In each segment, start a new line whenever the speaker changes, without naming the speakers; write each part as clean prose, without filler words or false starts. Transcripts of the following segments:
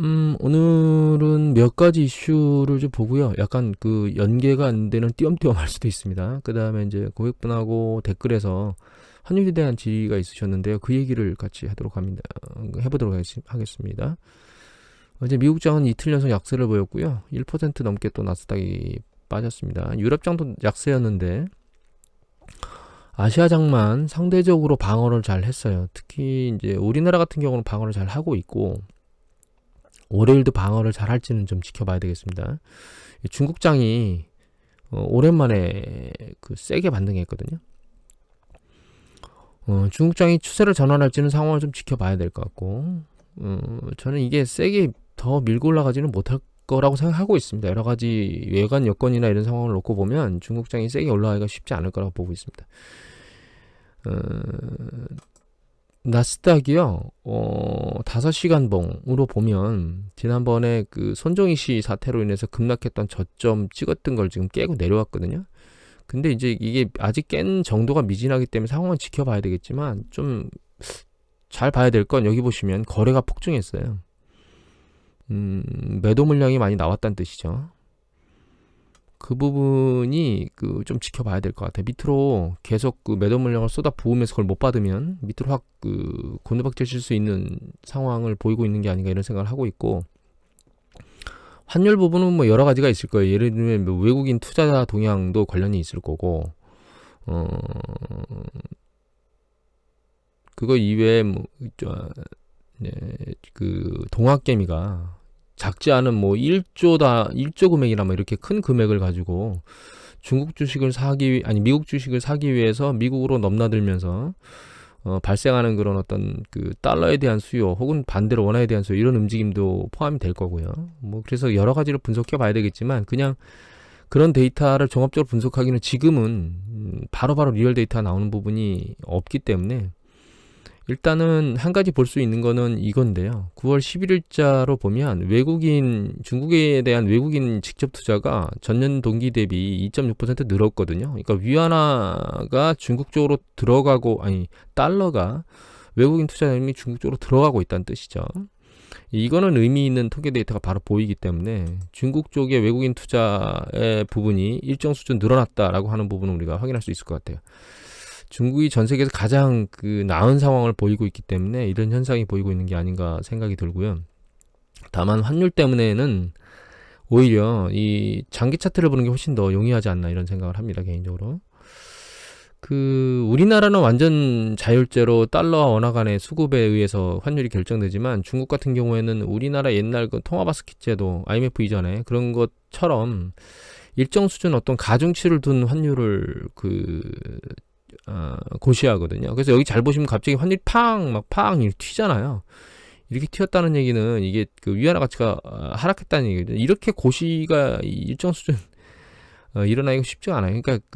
오늘은 몇 가지 이슈를 좀 보고요. 약간 그 연계가 안 되는 띄엄띄엄 할 수도 있습니다. 그 다음에 이제 고객분하고 댓글에서 환율에 대한 질의가 있으셨는데요. 그 얘기를 같이 하도록 합니다. 해보도록 하겠습니다. 어제 미국장은 이틀 연속 약세를 보였고요. 1% 넘게 또 나스닥이 빠졌습니다. 유럽장도 약세였는데 아시아장만 상대적으로 방어를 잘 했어요. 특히 이제 우리나라 같은 경우는 방어를 잘 하고 있고 월요일도 방어를 잘 할지는 좀 지켜봐야 되겠습니다. 중국장이 오랜만에 그 세게 반등했거든요. 중국장이 추세를 전환할지는 상황을 좀 지켜봐야 될 것 같고 저는 이게 세게 더 밀고 올라가지는 못할 거라고 생각하고 있습니다. 여러 가지 외관 여건이나 이런 상황을 놓고 보면 중국장이 세게 올라가기가 쉽지 않을 거라고 보고 있습니다. 나스닥이요, 5시간 봉으로 보면, 지난번에 그 손정희 씨 사태로 인해서 급락했던 저점 찍었던 걸 지금 깨고 내려왔거든요. 근데 이제 이게 아직 깬 정도가 미진하기 때문에 상황을 지켜봐야 되겠지만, 좀 잘 봐야 될 건 여기 보시면 거래가 폭증했어요. 매도 물량이 많이 나왔다는 뜻이죠. 그 부분이 그 좀 지켜봐야 될 것 같아요. 밑으로 계속 그 매도 물량을 쏟아 부으면서 그걸 못 받으면 밑으로 확 그 곤두박질 수 있는 상황을 보이고 있는 게 아닌가 이런 생각을 하고 있고, 환율 부분은 뭐 여러 가지가 있을 거예요. 예를 들면 뭐 외국인 투자자 동향도 관련이 있을 거고, 그거 이외에 뭐 네, 그 동학개미가 작지 않은 뭐 1조 금액이나 뭐 이렇게 큰 금액을 가지고 중국 주식을 미국 주식을 사기 위해서 미국으로 넘나들면서 발생하는 그런 어떤 그 달러에 대한 수요 혹은 반대로 원화에 대한 수요 이런 움직임도 포함이 될 거고요. 뭐 그래서 여러 가지를 분석해 봐야 되겠지만 그냥 그런 데이터를 종합적으로 분석하기는 지금은 바로바로 리얼 데이터가 나오는 부분이 없기 때문에 일단은 한 가지 볼 수 있는 거는 이건데요. 9월 11일자로 보면 중국에 대한 외국인 직접 투자가 전년 동기 대비 2.6% 늘었거든요. 그러니까 위안화가 중국 쪽으로 들어가고, 달러가 외국인 투자자님이 중국 쪽으로 들어가고 있다는 뜻이죠. 이거는 의미 있는 통계 데이터가 바로 보이기 때문에 중국 쪽의 외국인 투자의 부분이 일정 수준 늘어났다라고 하는 부분은 우리가 확인할 수 있을 것 같아요. 중국이 전 세계에서 가장 그 나은 상황을 보이고 있기 때문에 이런 현상이 보이고 있는 게 아닌가 생각이 들고요. 다만 환율 때문에는 오히려 이 장기 차트를 보는 게 훨씬 더 용이하지 않나 이런 생각을 합니다, 개인적으로. 우리나라는 완전 자율제로 달러와 원화 간의 수급에 의해서 환율이 결정되지만 중국 같은 경우에는 우리나라 옛날 그 통화바스켓 제도 IMF 이전에 그런 것처럼 일정 수준 어떤 가중치를 둔 환율을 고시하거든요. 그래서 여기 잘 보시면 갑자기 환율이 팡 이렇게 튀잖아요. 이렇게 튀었다는 얘기는 이게 그 위안화 가치가 하락했다는 얘기거든요. 이렇게 고시가 일정 수준 일어나기가 쉽지가 않아요. 그러니까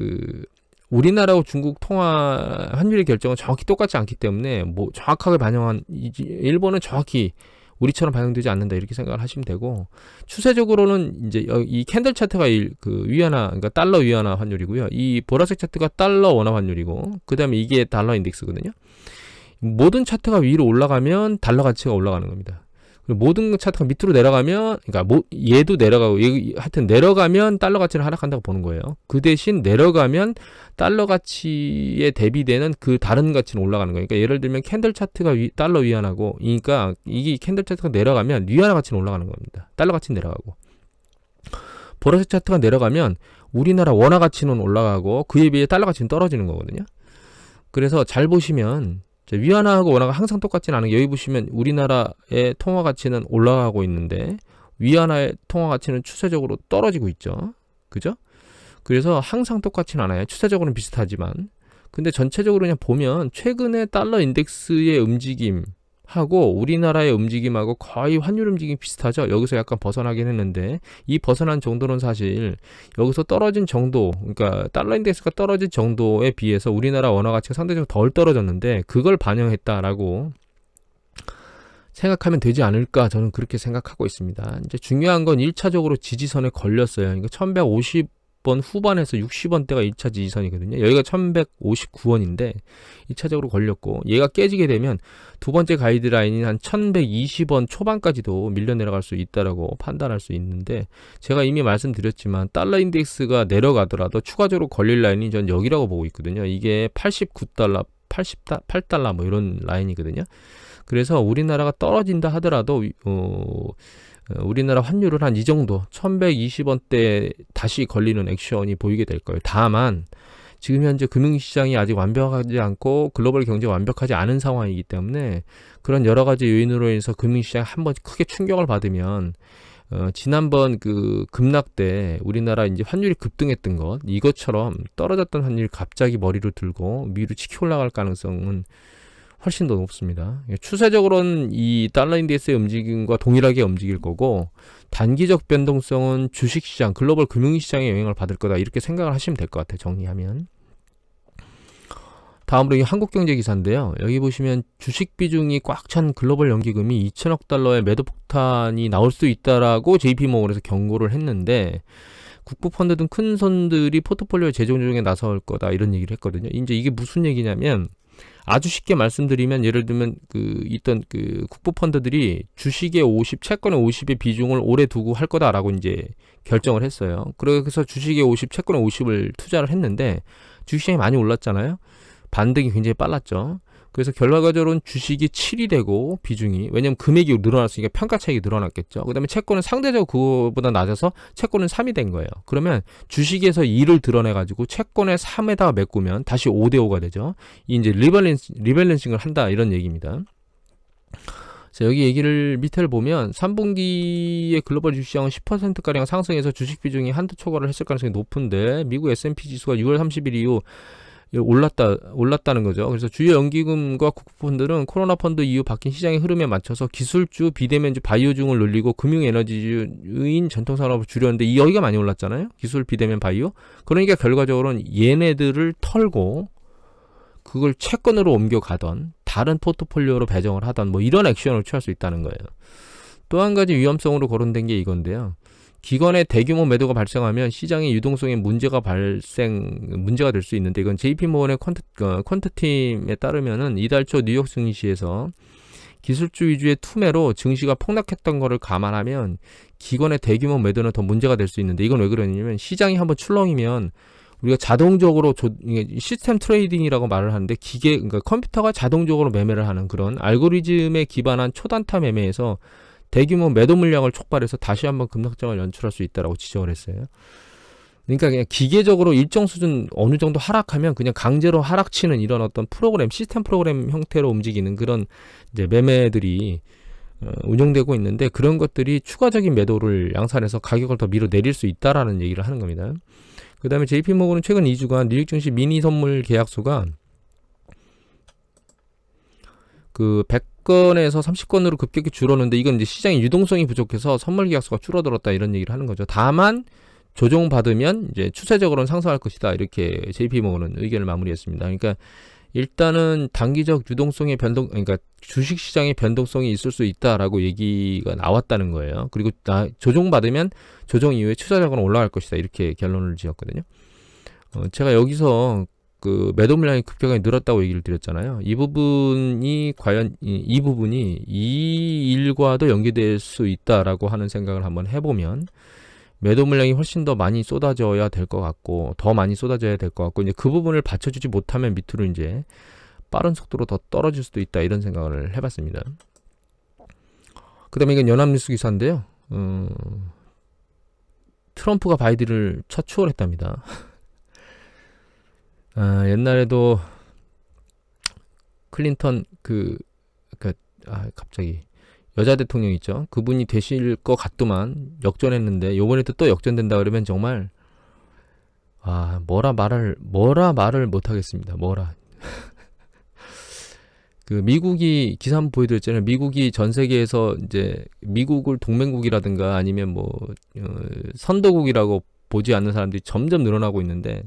우리나라하고 중국 통화 환율의 결정은 정확히 똑같지 않기 때문에 뭐 정확하게 반영한 일본은 정확히 우리처럼 반영되지 않는다 이렇게 생각을 하시면 되고, 추세적으로는 이제 이 캔들 차트가 위안화, 그러니까 달러 위안화 환율이고요. 이 보라색 차트가 달러 원화 환율이고, 그 다음에 이게 달러 인덱스거든요. 모든 차트가 위로 올라가면 달러 가치가 올라가는 겁니다. 그리고 모든 차트가 밑으로 내려가면, 그러니까 얘도 내려가고, 하여튼 내려가면 달러 가치는 하락한다고 보는 거예요. 그 대신 내려가면 달러 가치에 대비되는 그 다른 가치는 올라가는 거예요. 그러니까 예를 들면 캔들 차트가 달러 위안화고, 그러니까 이게 캔들 차트가 내려가면 위안화 가치는 올라가는 겁니다. 달러 가치는 내려가고. 보라색 차트가 내려가면 우리나라 원화 가치는 올라가고 그에 비해 달러 가치는 떨어지는 거거든요. 그래서 잘 보시면 위안화하고 원화가 항상 똑같지는 않은 게, 여기 보시면 우리나라의 통화 가치는 올라가고 있는데 위안화의 통화 가치는 추세적으로 떨어지고 있죠. 그죠? 그래서 항상 똑같지는 않아요. 추세적으로는 비슷하지만. 근데 전체적으로 그냥 보면 최근에 달러 인덱스의 움직임하고 우리나라의 움직임하고 거의 환율 움직임이 비슷하죠. 여기서 약간 벗어나긴 했는데 이 벗어난 정도는 사실 여기서 떨어진 정도, 그러니까 달러 인덱스가 떨어진 정도에 비해서 우리나라 원화 가치가 상대적으로 덜 떨어졌는데 그걸 반영했다라고 생각하면 되지 않을까, 저는 그렇게 생각하고 있습니다. 이제 중요한 건 1차적으로 지지선에 걸렸어요. 그러니까 50번 후반에서 60원대가 1차 지지선이거든요. 여기가 1159원인데 2차적으로 걸렸고, 얘가 깨지게 되면 두 번째 가이드라인인 한 1120원 초반까지도 밀려 내려갈 수 있다라고 판단할 수 있는데, 제가 이미 말씀드렸지만 달러 인덱스가 내려가더라도 추가적으로 걸릴 라인이 전 여기라고 보고 있거든요. 이게 89달러, 88달러 뭐 이런 라인이거든요. 그래서 우리나라가 떨어진다 하더라도 우리나라 환율은 한 이 정도 1120원대 다시 걸리는 액션이 보이게 될 거예요. 다만 지금 현재 금융시장이 아직 완벽하지 않고 글로벌 경제가 완벽하지 않은 상황이기 때문에 그런 여러 가지 요인으로 인해서 금융시장이 한번 크게 충격을 받으면 지난번 그 급락 때 우리나라 이제 환율이 급등했던 것, 이것처럼 떨어졌던 환율이 갑자기 머리를 들고 위로 치켜 올라갈 가능성은 훨씬 더 높습니다. 추세적으로는 이 달러 인덱스의 움직임과 동일하게 움직일 거고, 단기적 변동성은 주식시장, 글로벌 금융시장에 영향을 받을 거다, 이렇게 생각을 하시면 될 것 같아요. 정리하면. 다음으로 이 한국경제 기사인데요. 여기 보시면 주식 비중이 꽉 찬 글로벌 연기금이 2천억 달러의 매도 폭탄이 나올 수 있다라고 JP모건에서 경고를 했는데, 국부펀드 등 큰 손들이 포트폴리오 재조정에 나설 거다, 이런 얘기를 했거든요. 이제 이게 무슨 얘기냐면, 아주 쉽게 말씀드리면, 예를 들면 있던 국부펀드들이 주식의 50, 채권의 50의 비중을 오래 두고 할 거다라고 이제 결정을 했어요. 그래서 주식의 50, 채권의 50을 투자를 했는데 주식시장이 많이 올랐잖아요. 반등이 굉장히 빨랐죠. 그래서 결과적으로는 주식이 7이 되고 비중이, 왜냐면 금액이 늘어났으니까 평가 차익이 늘어났겠죠. 그 다음에 채권은 상대적으로 그거보다 낮아서 채권은 3이 된 거예요. 그러면 주식에서 2를 드러내가지고 채권의 3에다가 메꾸면 다시 5대5가 되죠. 이 이제 리밸런싱을 한다, 이런 얘기입니다. 자, 여기 얘기를 밑에를 보면 3분기에 글로벌 주식시장은 10%가량 상승해서 주식 비중이 한두 초과를 했을 가능성이 높은데, 미국 S&P 지수가 6월 30일 이후 올랐다는 거죠. 그래서 주요 연기금과 국부펀드는 코로나 펀드 이후 바뀐 시장의 흐름에 맞춰서 기술주, 비대면주, 바이오중을 늘리고 금융에너지주인 전통산업을 줄였는데, 여기가 많이 올랐잖아요. 기술, 비대면, 바이오. 그러니까 결과적으로는 얘네들을 털고 그걸 채권으로 옮겨가던, 다른 포트폴리오로 배정을 하던, 뭐 이런 액션을 취할 수 있다는 거예요. 또 한 가지 위험성으로 거론된 게 이건데요. 기관의 대규모 매도가 발생하면 시장의 유동성에 문제가 될 수 있는데, 이건 JP모건의 퀀트팀에 따르면은 이달 초 뉴욕 증시에서 기술주 위주의 투매로 증시가 폭락했던 거를 감안하면 기관의 대규모 매도는 더 문제가 될 수 있는데, 이건 왜 그러냐면 시장이 한번 출렁이면 우리가 자동적으로 시스템 트레이딩이라고 말을 하는데, 그러니까 컴퓨터가 자동적으로 매매를 하는 그런 알고리즘에 기반한 초단타 매매에서 대규모 매도 물량을 촉발해서 다시 한번 급락장을 연출할 수 있다라고 지적을 했어요. 그러니까 그냥 기계적으로 일정 수준 어느 정도 하락하면 그냥 강제로 하락치는 이런 어떤 시스템 프로그램 형태로 움직이는 그런 이제 매매들이 운영되고 있는데, 그런 것들이 추가적인 매도를 양산해서 가격을 더 밀어내릴 수 있다라는 얘기를 하는 겁니다. 그 다음에 JP모건은 최근 2주간 뉴욕 증시 미니 선물 계약수가 100건에서 30건으로 급격히 줄었는데, 이건 이제 시장의 유동성이 부족해서 선물 계약수가 줄어들었다, 이런 얘기를 하는 거죠. 다만 조정받으면 이제 추세적으로는 상승할 것이다, 이렇게 JP모건은 의견을 마무리했습니다. 그러니까 일단은 단기적 유동성의 그러니까 주식시장의 변동성이 있을 수 있다라고 얘기가 나왔다는 거예요. 그리고 조정받으면 조정 이후에 추세적으로 올라갈 것이다, 이렇게 결론을 지었거든요. 제가 여기서 매도 물량이 급격하게 늘었다고 얘기를 드렸잖아요. 이 부분이 과연 이 부분이 이 일과도 연계될 수 있다라고 하는 생각을 한번 해보면, 매도 물량이 훨씬 더 많이 쏟아져야 될 것 같고, 더 많이 쏟아져야 될 것 같고, 이제 그 부분을 받쳐주지 못하면 밑으로 이제 빠른 속도로 더 떨어질 수도 있다, 이런 생각을 해봤습니다. 그 다음에 이건 연합뉴스 기사인데요. 트럼프가 바이든을 첫 추월했답니다. 옛날에도 클린턴 갑자기 여자 대통령 있죠. 그분이 되실 것 같더만 역전했는데, 요번에도 또 역전된다 그러면 정말 뭐라 말을 못 하겠습니다. 미국이 기사 한번 보여드렸잖아요. 미국이 전 세계에서 이제 미국을 동맹국이라든가 아니면 선도국이라고 보지 않는 사람들이 점점 늘어나고 있는데,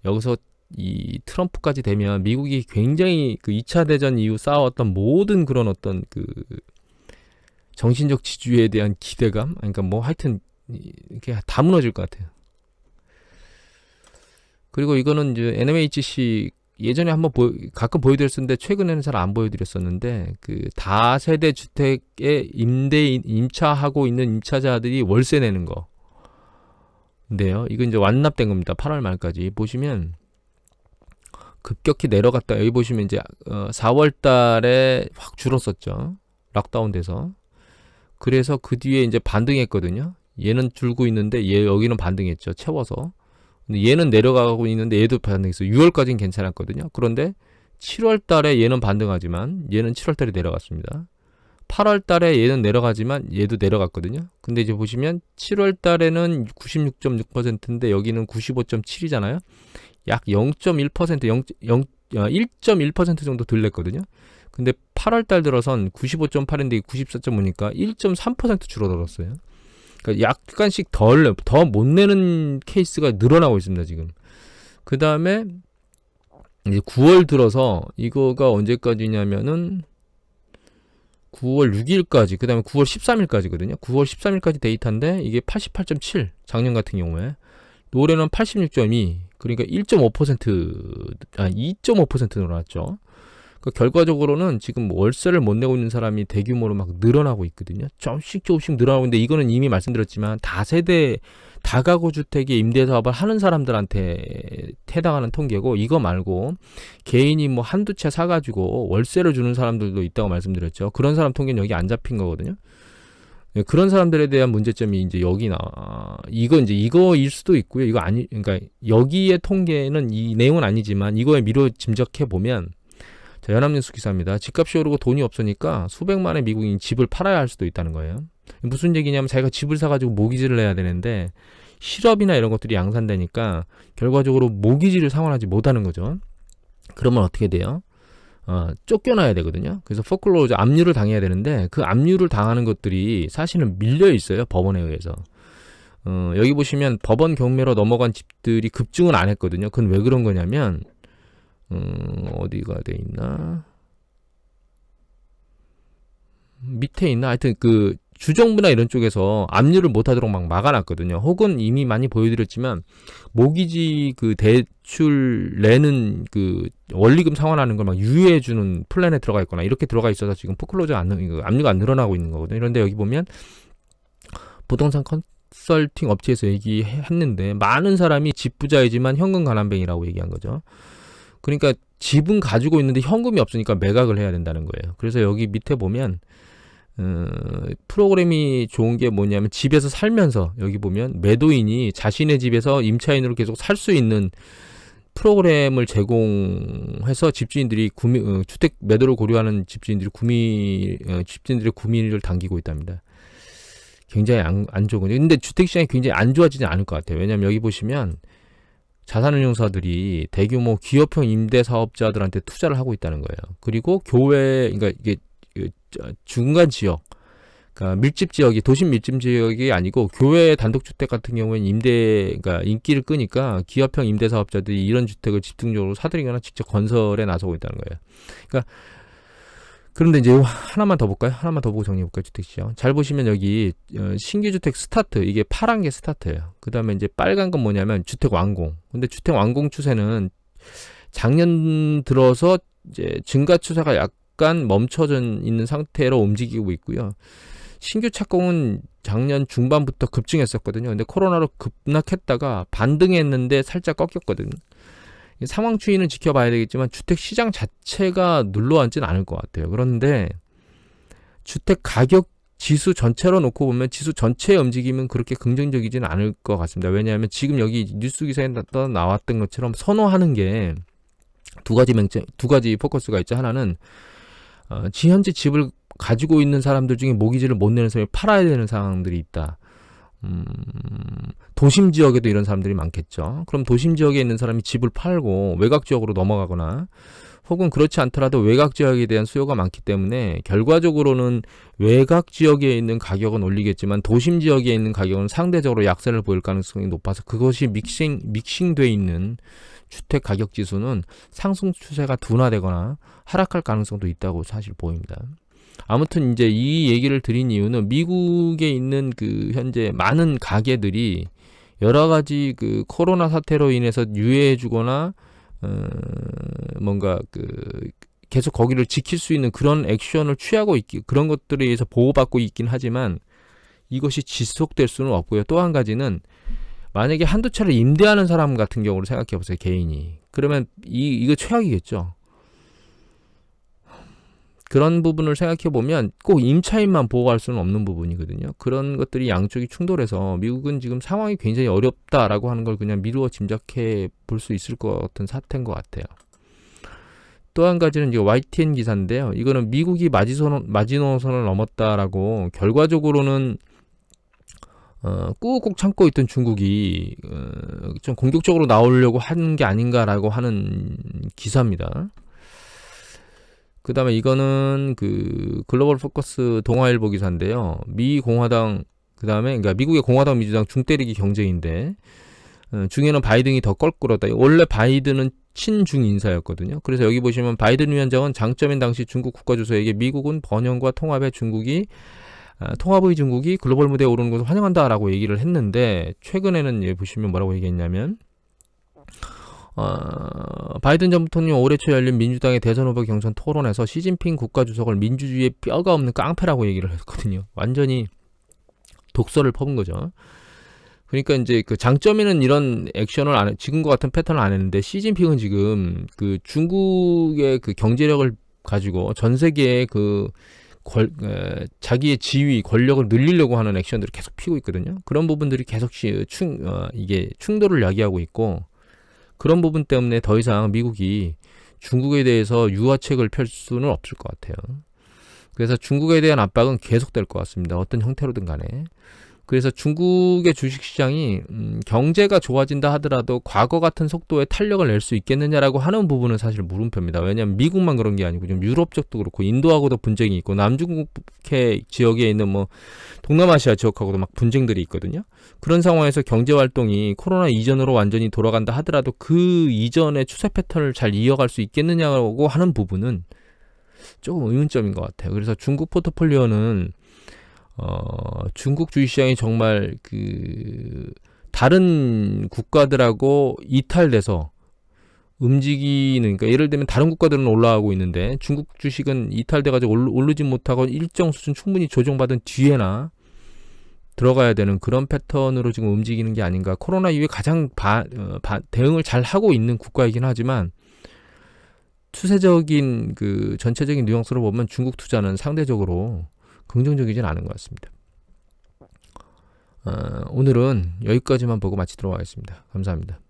여기서 이 트럼프까지 되면 미국이 굉장히 2차 대전 이후 쌓아왔던 모든 그런 어떤 정신적 지주에 대한 기대감, 그러니까 하여튼 이렇게 다 무너질 것 같아요. 그리고 이거는 이제 NMHC 예전에 한번 가끔 보여드렸었는데 최근에는 잘 안 보여드렸었는데 그 다세대 주택에 임차하고 있는 임차자들이 월세 내는 건데요. 이거 이제 완납된 겁니다. 8월 말까지 보시면 급격히 내려갔다. 여기 보시면 이제 4월 달에 확 줄었었죠. 락다운 돼서. 그래서 그 뒤에 이제 반등했거든요. 얘는 줄고 있는데 여기는 반등했죠. 채워서. 근데 얘는 내려가고 있는데 얘도 반등했어요. 6월까지는 괜찮았거든요. 그런데 7월 달에 얘는 반등하지만 얘는 7월 달에 내려갔습니다. 8월 달에 얘는 내려가지만 얘도 내려갔거든요. 근데 이제 보시면 7월 달에는 96.6%인데 여기는 95.7이잖아요. 약 0.1%, 1.1% 정도 들렸거든요. 근데 8월 달 들어선 95.8인데 94.5니까 1.3% 줄어들었어요. 그러니까 약간씩 더 못 내는 케이스가 늘어나고 있습니다, 지금. 그 다음에 이제 9월 들어서 이거가 언제까지냐면은 9월 6일까지, 그 다음에 9월 13일까지거든요. 9월 13일까지 데이터인데 이게 88.7, 작년 같은 경우에. 올해는 86.2, 그러니까 2.5% 늘어났죠. 그러니까 결과적으로는 지금 월세를 못 내고 있는 사람이 대규모로 막 늘어나고 있거든요. 조금씩 늘어나고 있는데 이거는 이미 말씀드렸지만 다세대 다가구 주택의 임대 사업을 하는 사람들한테 해당하는 통계고, 이거 말고 개인이 뭐 한두 채 사가지고 월세를 주는 사람들도 있다고 말씀드렸죠. 그런 사람 통계는 여기 안 잡힌 거거든요. 그런 사람들에 대한 문제점이 이제 여기 이거일 수도 있고요. 이거 아니, 그러니까 여기의 통계는 이 내용은 아니지만 이거에 미뤄 짐작해 보면, 자, 연합뉴스 기사입니다. 집값이 오르고 돈이 없으니까 수백만의 미국인이 집을 팔아야 할 수도 있다는 거예요. 무슨 얘기냐면 자기가 집을 사가지고 모기지를 내야 되는데 실업이나 이런 것들이 양산되니까 결과적으로 모기지를 상환하지 못하는 거죠. 그러면 어떻게 돼요? 쫓겨나야 되거든요. 그래서 포클로즈 압류를 당해야 되는데 그 압류를 당하는 것들이 사실은 밀려 있어요. 법원에 의해서. 여기 보시면 법원 경매로 넘어간 집들이 급증은 안 했거든요. 그건 왜 그런 거냐면 어디가 돼 있나? 밑에 있나? 하여튼 그 주정부나 이런 쪽에서 압류를 못하도록 막 막아놨거든요. 혹은 이미 많이 보여드렸지만 모기지 그 대출 내는 그 원리금 상환하는 걸 막 유예해주는 플랜에 들어가 있거나 이렇게 들어가 있어서 지금 포클로즈 압류가 안 늘어나고 있는 거거든요. 그런데 여기 보면 부동산 컨설팅 업체에서 얘기했는데 많은 사람이 집 부자이지만 현금 가난뱅이라고 얘기한 거죠. 그러니까 집은 가지고 있는데 현금이 없으니까 매각을 해야 된다는 거예요. 그래서 여기 밑에 보면 프로그램이 좋은 게 뭐냐면 집에서 살면서 여기 보면 매도인이 자신의 집에서 임차인으로 계속 살 수 있는 프로그램을 제공해서 집주인들이 주택 매도를 고려하는 집주인들의 구미를 당기고 있답니다. 굉장히 안 좋은 거죠. 근데 주택시장이 굉장히 안 좋아지지 않을 것 같아요. 왜냐하면 여기 보시면 자산운용사들이 대규모 기업형 임대사업자들한테 투자를 하고 있다는 거예요. 그리고 교회, 그러니까 이게 중간 지역, 그러니까 밀집 지역이 도심 밀집 지역이 아니고 교회 단독주택 같은 경우에는 그러니까 인기를 끄니까 기업형 임대사업자들이 이런 주택을 집중적으로 사들이거나 직접 건설에 나서고 있다는 거예요. 그러니까 그런데 이제 하나만 더 볼까요? 하나만 더 보고 정리해볼까요? 주택시장. 잘 보시면 여기 신규 주택 스타트, 이게 파란 게 스타트예요. 그 다음에 이제 빨간 건 뭐냐면 주택 완공. 근데 주택 완공 추세는 작년 들어서 이제 증가 추세가 약간 멈춰져 있는 상태로 움직이고 있고요. 신규 착공은 작년 중반부터 급증했었거든요. 근데 코로나로 급락했다가 반등했는데 살짝 꺾였거든요. 상황 추이는 지켜봐야 되겠지만 주택 시장 자체가 눌러앉지는 않을 것 같아요. 그런데 주택 가격 지수 전체로 놓고 보면 지수 전체의 움직임은 그렇게 긍정적이지는 않을 것 같습니다. 왜냐하면 지금 여기 뉴스 기사에 나왔던 것처럼 선호하는 게 두 가지 포커스가 있죠. 하나는 현재 집을 가지고 있는 사람들 중에 모기지를 못 내는 사람이 팔아야 되는 상황들이 있다. 도심 지역에도 이런 사람들이 많겠죠. 그럼 도심 지역에 있는 사람이 집을 팔고 외곽 지역으로 넘어가거나 혹은 그렇지 않더라도 외곽 지역에 대한 수요가 많기 때문에 결과적으로는 외곽 지역에 있는 가격은 올리겠지만 도심 지역에 있는 가격은 상대적으로 약세를 보일 가능성이 높아서 그것이 믹싱돼 있는 주택 가격 지수는 상승 추세가 둔화되거나 하락할 가능성도 있다고 사실 보입니다. 아무튼 이제 이 얘기를 드린 이유는 미국에 있는 그 현재 많은 가게들이 여러 가지 그 코로나 사태로 인해서 유예해주거나 뭔가 그 계속 거기를 지킬 수 있는 그런 액션을 취하고 있기, 그런 것들에 의해서 보호받고 있긴 하지만 이것이 지속될 수는 없고요. 또 한 가지는 만약에 한두 차를 임대하는 사람 같은 경우를 생각해 보세요. 개인이. 그러면 이거 최악이겠죠. 그런 부분을 생각해 보면 꼭 임차인만 보호할 수는 없는 부분이거든요. 그런 것들이 양쪽이 충돌해서 미국은 지금 상황이 굉장히 어렵다라고 하는 걸 그냥 미루어 짐작해 볼 수 있을 것 같은 사태인 것 같아요. 또 한 가지는 이제 YTN 기사인데요. 이거는 미국이 마지노선을 넘었다라고, 결과적으로는 꾹꾹 참고 있던 중국이 좀 공격적으로 나오려고 하는 게 아닌가라고 하는 기사입니다. 그 다음에 이거는 그 글로벌 포커스 동아일보 기사인데요. 미 공화당, 그 다음에 그러니까 미국의 공화당 민주당 중때리기 경쟁인데 중에는 바이든이 더 껄끄럽다. 원래 바이든은 친중 인사였거든요. 그래서 여기 보시면 바이든 위원장은 장점인 당시 중국 국가주석에게 미국은 번영과 통합의 통합의 중국이 글로벌 무대에 오르는 것을 환영한다라고 얘기를 했는데, 최근에는 여기 보시면 뭐라고 얘기했냐면 바이든 전 부통령 올해 초 열린 민주당의 대선 후보 경선 토론에서 시진핑 국가주석을 민주주의의 뼈가 없는 깡패라고 얘기를 했거든요. 완전히 독설을 퍼본 거죠. 그러니까 이제 그 장점에는 이런 액션을 지금과 같은 패턴을 안 했는데, 시진핑은 지금 그 중국의 그 경제력을 가지고 전 세계에 그 자기의 지위, 권력을 늘리려고 하는 액션들을 계속 피고 있거든요. 그런 부분들이 계속 이게 충돌을 야기하고 있고, 그런 부분 때문에 더 이상 미국이 중국에 대해서 유화책을 펼 수는 없을 것 같아요. 그래서 중국에 대한 압박은 계속될 것 같습니다. 어떤 형태로든 간에. 그래서 중국의 주식시장이 경제가 좋아진다 하더라도 과거 같은 속도의 탄력을 낼 수 있겠느냐라고 하는 부분은 사실 물음표입니다. 왜냐하면 미국만 그런 게 아니고 지금 유럽 쪽도 그렇고 인도하고도 분쟁이 있고 남중국해 지역에 있는 뭐 동남아시아 지역하고도 막 분쟁들이 있거든요. 그런 상황에서 경제활동이 코로나 이전으로 완전히 돌아간다 하더라도 그 이전의 추세 패턴을 잘 이어갈 수 있겠느냐고 하는 부분은 조금 의문점인 것 같아요. 그래서 중국 포트폴리오는 중국 주식시장이 정말 그 다른 국가들하고 이탈돼서 움직이는, 그러니까 예를 들면 다른 국가들은 올라가고 있는데 중국 주식은 이탈돼가지고 오르지 못하고 일정 수준 충분히 조정받은 뒤에나 들어가야 되는 그런 패턴으로 지금 움직이는 게 아닌가. 코로나 이후에 가장 대응을 잘 하고 있는 국가이긴 하지만 추세적인 그 전체적인 뉘앙스로 보면 중국 투자는 상대적으로 긍정적이진 않은 것 같습니다. 오늘은 여기까지만 보고 마치도록 하겠습니다. 감사합니다.